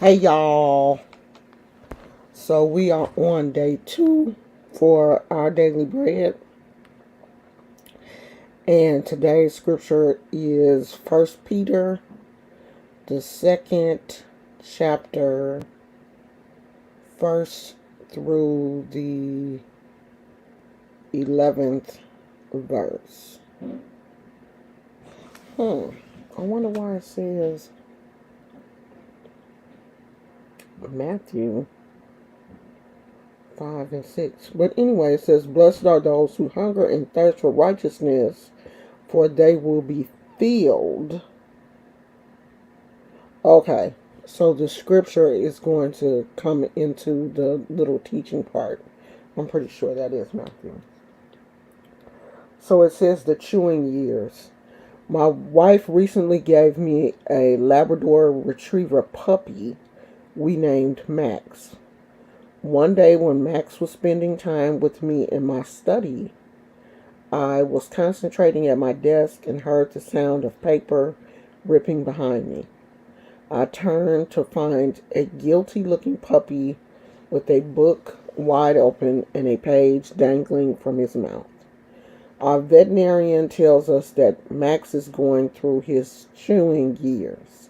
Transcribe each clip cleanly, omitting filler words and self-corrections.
Hey y'all. So we are on day 2 for our daily bread. And today's scripture is First Peter, the second chapter, first through the 11th verse. I wonder why it says Matthew 5 and 6. But anyway, it says, "Blessed are those who hunger and thirst for righteousness, for they will be filled." Okay, so the scripture is going to come into the little teaching part. I'm pretty sure that is Matthew. So it says the chewing years. My wife recently gave me a Labrador Retriever puppy we named Max. One day when Max was spending time with me in my study, I was concentrating at my desk and heard the sound of paper ripping behind me. I turned to find a guilty-looking puppy with a book wide open and a page dangling from his mouth. Our veterinarian tells us that Max is going through his chewing years.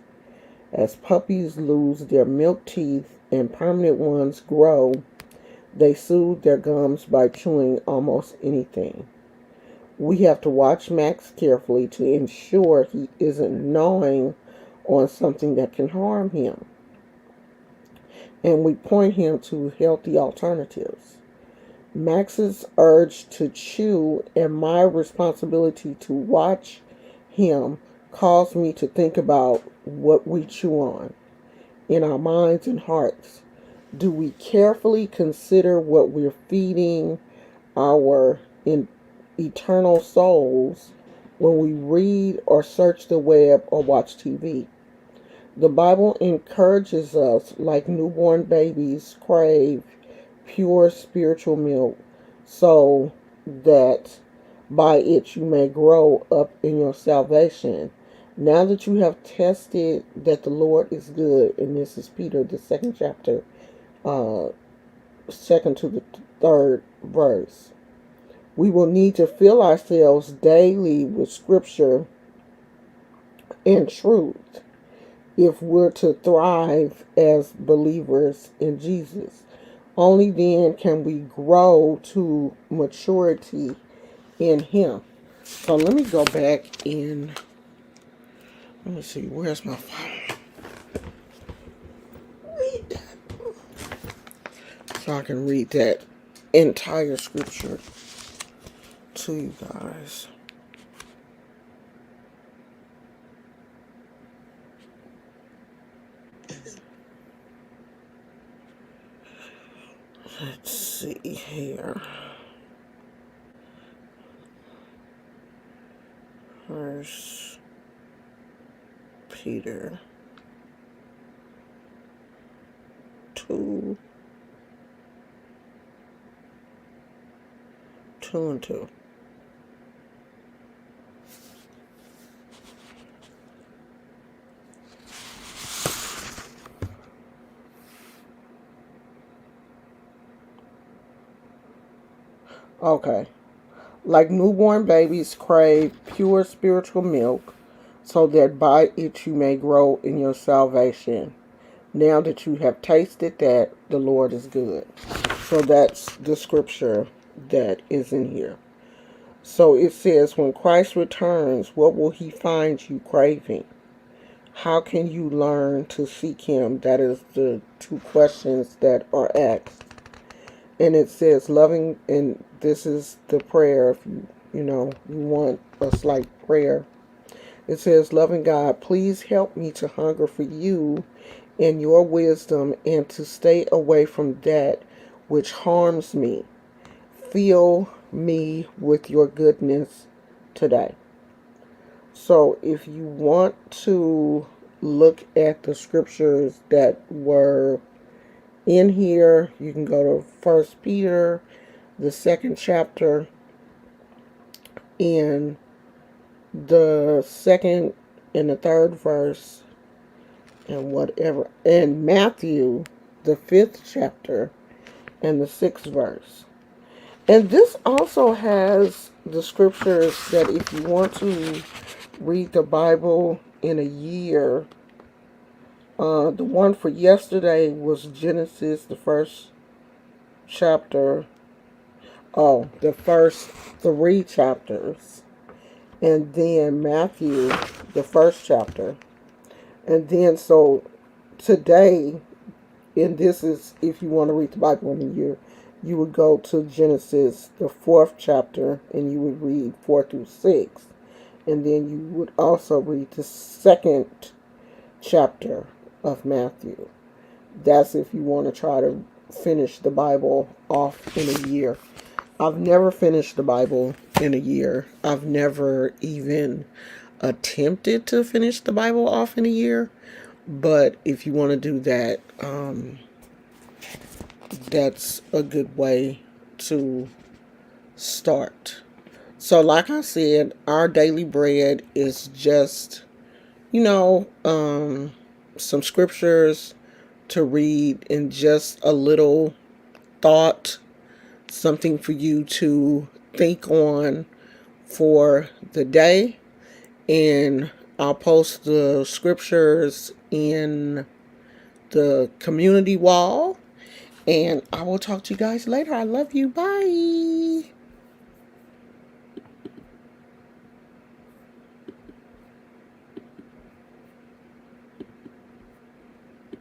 As puppies lose their milk teeth and permanent ones grow, they soothe their gums by chewing almost anything. We have to watch Max carefully to ensure he isn't gnawing on something that can harm him, and we point him to healthy alternatives. Max's urge to chew and my responsibility to watch him cause me to think about what we chew on in our minds and hearts. Do we carefully consider what we're feeding our eternal souls when we read or search the web or watch TV? The Bible encourages us, like newborn babies crave pure spiritual milk, so that by it you may grow up in your salvation. Now that you have tested that the Lord is good, and this is Peter, the second chapter, second to the third verse, we will need to fill ourselves daily with scripture and truth if we're to thrive as believers in Jesus. Only then can we grow to maturity in Him. So let me go back in. Let me see. Where's my phone? Read that. So I can read that entire scripture to you guys. Let's see here. First Peter 2 and 2. Okay. Like newborn babies crave pure spiritual milk, so that by it you may grow in your salvation. Now that you have tasted that the Lord is good. So that's the scripture that is in here. So it says, when Christ returns, what will He find you craving? How can you learn to seek Him? That is the two questions that are asked. And it says, loving, and this is the prayer, if you want a slight prayer. It says, loving God, please help me to hunger for you and your wisdom and to stay away from that which harms me. Fill me with your goodness today. So if you want to look at the scriptures that were in here, you can go to First Peter, the second chapter, and the second and the third verse, and whatever. And Matthew, the 5th chapter and the 6th verse. And this also has the scriptures that if you want to read the Bible in a year, the one for yesterday was Genesis, the first chapter. Oh, the first 3 chapters. And then Matthew, the first chapter. And then so today, and this is if you want to read the Bible in a year, you would go to Genesis, the 4th chapter, and you would read 4 through 6. And then you would also read the 2nd chapter of Matthew. That's if you want to try to finish the Bible off in a year. I've never finished the Bible in a year. I've never even attempted to finish the Bible off in a year. But if you want to do that, that's a good way to start. So, like I said, our daily bread is just, some scriptures to read and just a little thought, something for you to think on for the day. And I'll post the scriptures in the community wall. And I will talk to you guys later. I love you. Bye.